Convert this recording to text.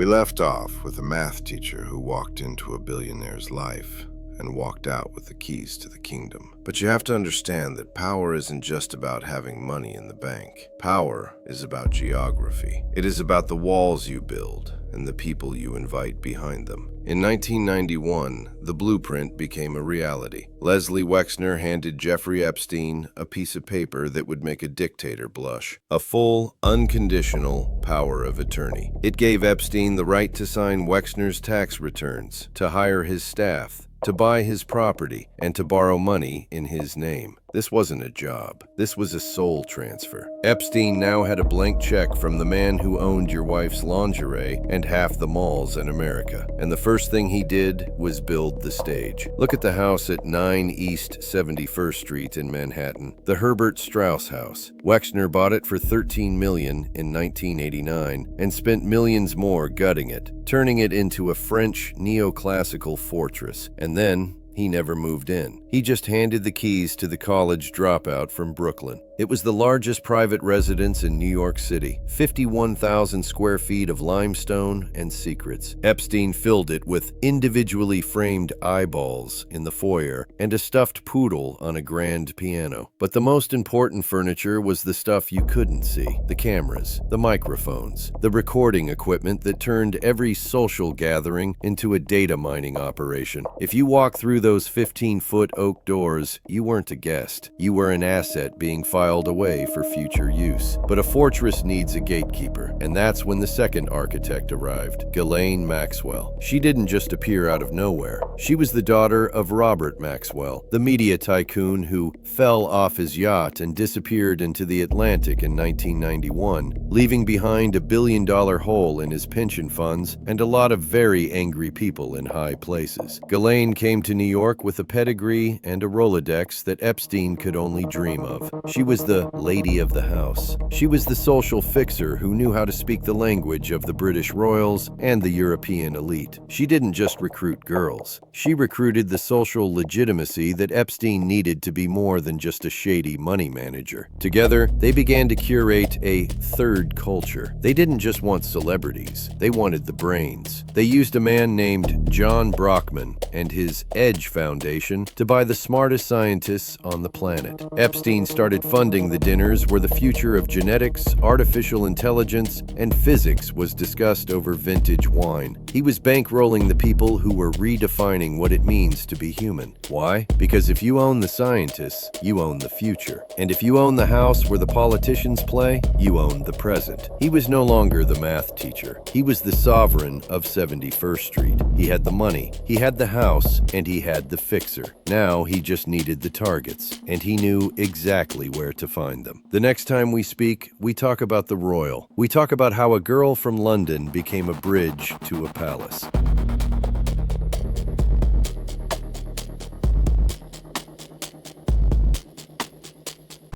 We left off with a math teacher who walked into a billionaire's life and walked out with the keys to the kingdom. But you have to understand that power isn't just about having money in the bank. Power is about geography. It is about the walls you build and the people you invite behind them. In 1991, the blueprint became a reality. Leslie Wexner handed Jeffrey Epstein a piece of paper that would make a dictator blush. A full, unconditional power of attorney. It gave Epstein the right to sign Wexner's tax returns, to hire his staff, to buy his property, and to borrow money in his name. This wasn't a job. This was a soul transfer. Epstein now had a blank check from the man who owned your wife's lingerie and half the malls in America. And the first thing he did was build the stage. Look at the house at 9 East 71st Street in Manhattan, the Herbert Strauss House. Wexner bought it for $13 million in 1989 and spent millions more gutting it, turning it into a French neoclassical fortress. And then he never moved in. He just handed the keys to the college dropout from Brooklyn. It was the largest private residence in New York City, 51,000 square feet of limestone and secrets. Epstein filled it with individually framed eyeballs in the foyer and a stuffed poodle on a grand piano. But the most important furniture was the stuff you couldn't see: the cameras, the microphones, the recording equipment that turned every social gathering into a data mining operation. If you walked through those 15-foot oak doors, you weren't a guest. You were an asset being filed away for future use. But a fortress needs a gatekeeper, and that's when the second architect arrived, Ghislaine Maxwell. She didn't just appear out of nowhere. She was the daughter of Robert Maxwell, the media tycoon who fell off his yacht and disappeared into the Atlantic in 1991, leaving behind $1 billion hole in his pension funds and a lot of very angry people in high places. Ghislaine came to New York with a pedigree and a Rolodex that Epstein could only dream of. She was the lady of the house. She was the social fixer who knew how to speak the language of the British royals and the European elite. She didn't just recruit girls. She recruited the social legitimacy that Epstein needed to be more than just a shady money manager. Together, they began to curate a third culture. They didn't just want celebrities. They wanted the brains. They used a man named John Brockman and his Edge Foundation to buy the smartest scientists on the planet. Epstein started funding the dinners where the future of genetics, artificial intelligence, and physics was discussed over vintage wine. He was bankrolling the people who were redefining what it means to be human. Why? Because if you own the scientists, you own the future. And if you own the house where the politicians play, you own the present. He was no longer the math teacher. He was the sovereign of 71st Street. He had the money, he had the house, and he had the fixer. Now he just needed the targets, and he knew exactly where to find them. The next time we speak, we talk about the royal. We talk about how a girl from London became a bridge to a palace.